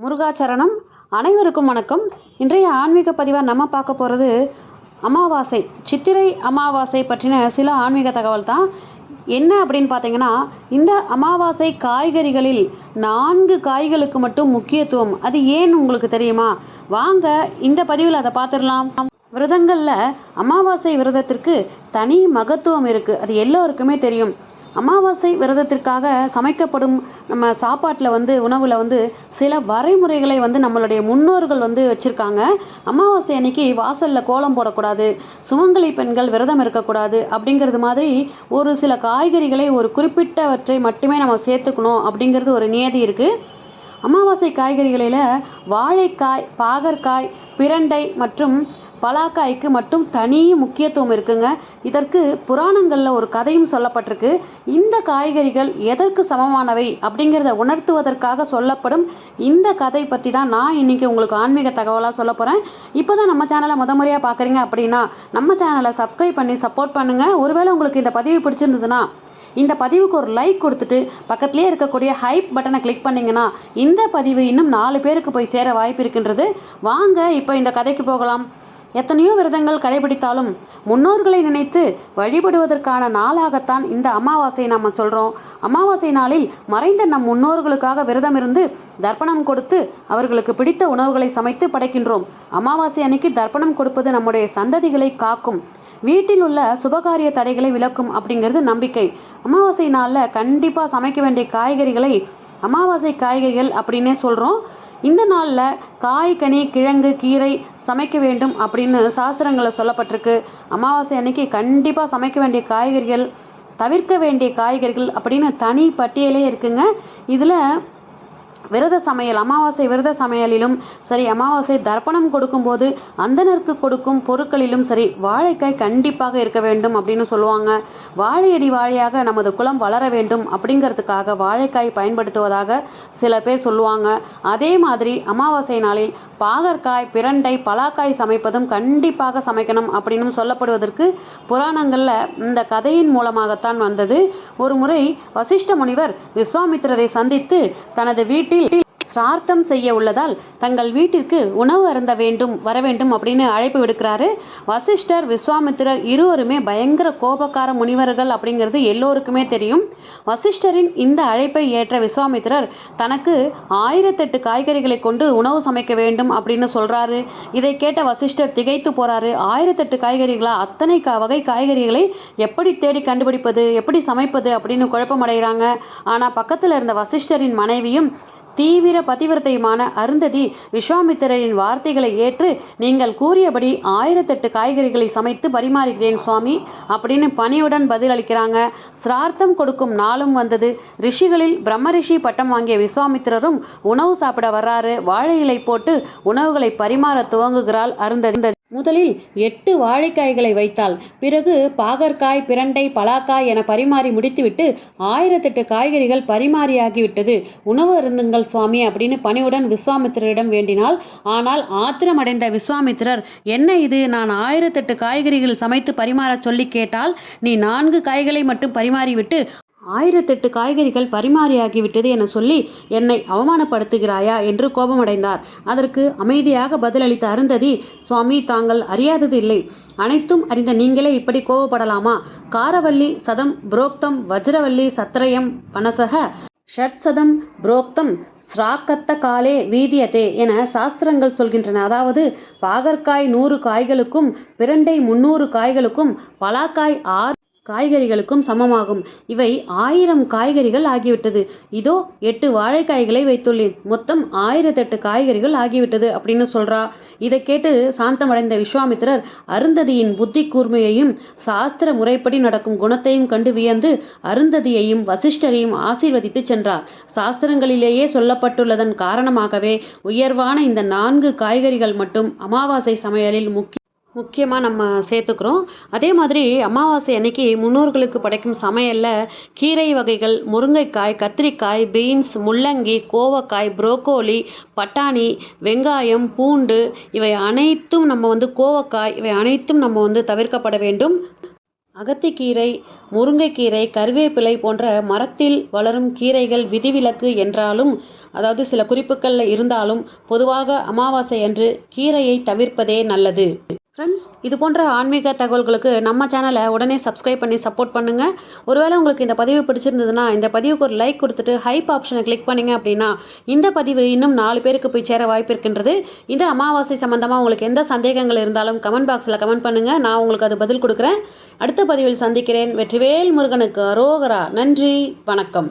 முருகாச்சரணம். அனைவருக்கும் வணக்கம். இன்றைய ஆன்மீக பதிவாக நம்ம பார்க்க போகிறது அமாவாசை, சித்திரை அமாவாசை பற்றின சில ஆன்மீக தகவல் தான். என்ன அப்படின்னு பார்த்தீங்கன்னா, இந்த அமாவாசை காய்கறிகளில் 4 காய்களுக்கு மட்டும் முக்கியத்துவம். அது ஏன் உங்களுக்கு தெரியுமா? வாங்க இந்த பதிவில் அதை பார்த்துடலாம். விரதங்களில் அமாவாசை விரதத்திற்கு தனி மகத்துவம் இருக்குது. அது எல்லோருக்குமே தெரியும். அமாவாசை விரதத்திற்காக சமைக்கப்படும் நம்ம சாப்பாட்டில் உணவில் சில வரைமுறைகளை நம்மளுடைய முன்னோர்கள் வச்சுருக்காங்க. அமாவாசை அன்னைக்கு வாசலில் கோலம் போடக்கூடாது, சுமங்கலி பெண்கள் விரதம் இருக்கக்கூடாது அப்படிங்கிறது மாதிரி ஒரு சில காய்கறிகளை ஒரு குறிப்பிட்டவற்றை மட்டுமே நம்ம சேர்த்துக்கணும் அப்படிங்கிறது ஒரு நியதி இருக்குது. அமாவாசை காய்கறிகளில் வாழைக்காய், பாகற்காய், பிரண்டை மற்றும் பலாக்காய்க்கு மட்டும் தனி முக்கியத்துவம் இருக்குங்க. இதற்கு புராணங்களில் ஒரு கதையும் சொல்லப்பட்டிருக்கு. இந்த காய்கறிகள் எதற்கு சமமானவை அப்படிங்கிறத உணர்த்துவதற்காக சொல்லப்படும் இந்த கதை பற்றி தான் நான் இன்றைக்கி உங்களுக்கு ஆன்மீக தகவலாக சொல்ல போகிறேன். இப்போ தான் நம்ம சேனலை முறையாக பார்க்குறீங்க அப்படின்னா நம்ம சேனலை சப்ஸ்கிரைப் பண்ணி சப்போர்ட் பண்ணுங்கள். ஒருவேளை உங்களுக்கு இந்த பதிவு பிடிச்சிருந்ததுன்னா இந்த பதிவுக்கு ஒரு லைக் கொடுத்துட்டு பக்கத்துலேயே இருக்கக்கூடிய ஹைப் பட்டனை கிளிக் பண்ணிங்கன்னா இந்த பதிவு இன்னும் 4 பேருக்கு போய் சேர வாய்ப்பு இருக்கின்றது. வாங்க இப்போ இந்த கதைக்கு போகலாம். எத்தனையோ விரதங்கள் கடைபிடித்தாலும் முன்னோர்களை நினைத்து வழிபடுவதற்கான நாளாகத்தான் இந்த அமாவாசை நாம் சொல்கிறோம். அமாவாசை நாளில் மறைந்த நம் முன்னோர்களுக்காக விரதம் இருந்து தர்ப்பணம் கொடுத்து அவர்களுக்கு பிடித்த உணவுகளை சமைத்து படைக்கின்றோம். அமாவாசை அன்னைக்கு தர்ப்பணம் கொடுப்பது நம்முடைய சந்ததிகளை காக்கும், வீட்டில் உள்ள சுபகாரிய தடைகளை விலக்கும் அப்படிங்கிறது நம்பிக்கை. அமாவாசை நாளில் கண்டிப்பாக சமைக்க வேண்டிய காய்கறிகளை அமாவாசை காய்கறிகள் அப்படின்னே சொல்கிறோம். இந்த நாளில் காய், கனி, கிழங்கு, கீரை சமைக்க வேண்டும் அப்படின்னு சாஸ்திரங்களில் சொல்லப்பட்டிருக்கு. அமாவாசை அன்னைக்கு கண்டிப்பாக சமைக்க வேண்டிய காய்கறிகள், தவிர்க்க வேண்டிய காய்கறிகள் அப்படின்னு தனி பட்டியலே இருக்குங்க. இதில் விரத சமையல், அமாவாசை விரத சமையலிலும் சரி, அமாவாசை தர்ப்பணம் கொடுக்கும்போது அந்தனருக்கு கொடுக்கும் பொருட்களிலும் சரி, வாழைக்காய் கண்டிப்பாக இருக்க வேண்டும் அப்படின்னு சொல்லுவாங்க. வாழையடி வாழையாக நமது குலம் வளர வேண்டும் அப்படிங்கிறதுக்காக வாழைக்காய் பயன்படுத்துவதாக சில பேர் சொல்லுவாங்க. அதே மாதிரி அமாவாசை நாளில் பாகற்காய், பிரண்டை, பலாக்காய் சமைப்பதும் கண்டிப்பாக சமைக்கணும் அப்படின்னு சொல்லப்படுவதற்கு புராணங்களில் இந்த கதையின் மூலமாகத்தான் வந்தது. ஒரு முறை வசிஷ்ட முனிவர் விஸ்வாமித்திரரை சந்தித்து தனது வீட்டில் சிரார்த்தம் செய்ய உள்ளதால் தங்கள் வீட்டிற்கு உணவு அருந்த வர வேண்டும் அப்படின்னு அழைப்பு விடுக்கிறாரு. வசிஷ்டர், விஸ்வாமித்திரர் இருவருமே பயங்கர கோபக்கார முனிவர்கள் அப்படிங்கிறது எல்லோருக்குமே தெரியும். வசிஷ்டரின் இந்த அழைப்பை ஏற்ற விஸ்வாமித்திரர் தனக்கு 1008 காய்கறிகளை கொண்டு உணவு சமைக்க வேண்டும் அப்படின்னு சொல்றாரு. இதை கேட்ட வசிஷ்டர் திகைத்து போறாரு. 1008 காய்கறிகளா? அத்தனை வகை காய்கறிகளை எப்படி தேடி கண்டுபிடிப்பது, எப்படி சமைப்பது அப்படின்னு குழப்பமடைகிறாங்க. ஆனால் பக்கத்தில் இருந்த வசிஷ்டரின் மனைவியும் தீவிர பதிவிரத்தையுமான அருந்ததி விஸ்வாமித்திரரின் வார்த்தைகளை ஏற்று, நீங்கள் கூறியபடி 1008 காய்கறிகளை சமைத்து பரிமாறுகிறேன் சுவாமி அப்படின்னு பணியுடன் பதிலளிக்கிறாங்க. சிரார்த்தம் கொடுக்கும் நாளும் வந்தது. ரிஷிகளில் பிரம்மரிஷி பட்டம் வாங்கிய விஸ்வாமித்திரரும் உணவு சாப்பிட வர்றாரு. வாழை இலை போட்டு உணவுகளை பரிமாற துவங்குகிறாள் அருந்ததி. முதலில் 8 வாழைக்காய்களை வைத்தாள். பிறகு பாகற்காய், பிரண்டை, பலாக்காய் என பரிமாறி முடித்துவிட்டு 1008 காய்கறிகள் பரிமாறியாகிவிட்டது, உணவு அருந்துங்கள் சுவாமி அப்படின்னு பணிவுடன் விஸ்வாமித்திரரிடம் வேண்டினாள். ஆனால் ஆத்திரமடைந்த விஸ்வாமித்திரர், என்ன இது, நான் 1008 காய்கறிகள் சமைத்து பரிமாற சொல்லி கேட்டால் நீ 4 காய்களை மட்டும் பரிமாறிவிட்டு 1008 காய்கறிகள் பரிமாறியாகிவிட்டது என சொல்லி என்னை அவமானப்படுத்துகிறாயா என்று கோபமடைந்தார். அதற்கு அமைதியாக பதிலளித்த அருந்ததி, சுவாமி, தாங்கள் அறியாதது இல்லை. அனைத்தும் அறிந்த நீங்களே இப்படி கோபப்படலாமா? காரவல்லி சதம் புரோக்தம் வஜ்ரவல்லி சத்ரயம் பனசக ஷட்சதம் புரோக்தம் ஸ்ராக்கத்த காலே வீதியதே என சாஸ்திரங்கள் சொல்கின்றன. அதாவது பாகற்காய் 100 காய்களுக்கும், பிரண்டை 300 காய்களுக்கும், பலாக்காய் 6 காய்கறிகளுக்கும் சமமாகும். இவை 1000 காய்கறிகள் ஆகிவிட்டது. இதோ 8 வாழைக்காய்களை வைத்துள்ளேன், மொத்தம் 1008 காய்கறிகள் ஆகிவிட்டது அப்படின்னு சொல்றா. இதை கேட்டு சாந்தமடைந்த விஸ்வாமித்திரர் அருந்ததியின் புத்தி கூர்மையையும் சாஸ்திர முறைப்படி நடக்கும் குணத்தையும் கண்டு வியந்து அருந்ததியையும் வசிஷ்டரையும் ஆசீர்வதித்து சென்றார். சாஸ்திரங்களிலேயே சொல்லப்பட்டுள்ளதன் காரணமாகவே உயர்வான இந்த 4 காய்கறிகள் மட்டும் அமாவாசை சமையலில் முக்கியமாக நம்ம சேர்த்துக்கிறோம். அதே மாதிரி அமாவாசை அன்னைக்கு முன்னோர்களுக்கு படைக்கும் சமையலில் கீரை வகைகள், முருங்கைக்காய், கத்திரிக்காய், பீன்ஸ், முள்ளங்கி, கோவக்காய், புரோக்கோலி, பட்டாணி, வெங்காயம், பூண்டு இவை அனைத்தும் நம்ம கோவக்காய் இவை அனைத்தும் நம்ம தவிர்க்கப்பட வேண்டும். அகத்திக்கீரை, முருங்கைக்கீரை, கருவேப்பிலை போன்ற மரத்தில் வளரும் கீரைகள் விதிவிலக்கு என்றாலும், அதாவது சில குறிப்புகள் இருந்தாலும், பொதுவாக அமாவாசை அன்று கீரையை தவிர்ப்பதே நல்லது. ஃப்ரெண்ட்ஸ், இது போன்ற ஆன்மீக தகவல்களுக்கு நம்ம சேனலை உடனே சப்ஸ்கிரைப் பண்ணி சப்போர்ட் பண்ணுங்கள். ஒருவேளை உங்களுக்கு இந்த பதிவு பிடிச்சிருந்ததுன்னா இந்த பதிவுக்கு ஒரு லைக் கொடுத்துட்டு ஹைப் ஆப்ஷனை கிளிக் பண்ணிங்க அப்படின்னா இந்த பதிவு இன்னும் 4 பேருக்கு போய் சேர வாய்ப்பு இருக்கின்றது. இந்த அமாவாசை சம்பந்தமாக உங்களுக்கு எந்த சந்தேகங்கள் இருந்தாலும் கமெண்ட் பாக்ஸில் கமெண்ட் பண்ணுங்கள். நான் உங்களுக்கு அது பதில் கொடுக்குறேன். அடுத்த பதிவில் சந்திக்கிறேன். வெற்றிவேல் முருகனுக்கு அரோகரா. நன்றி, வணக்கம்.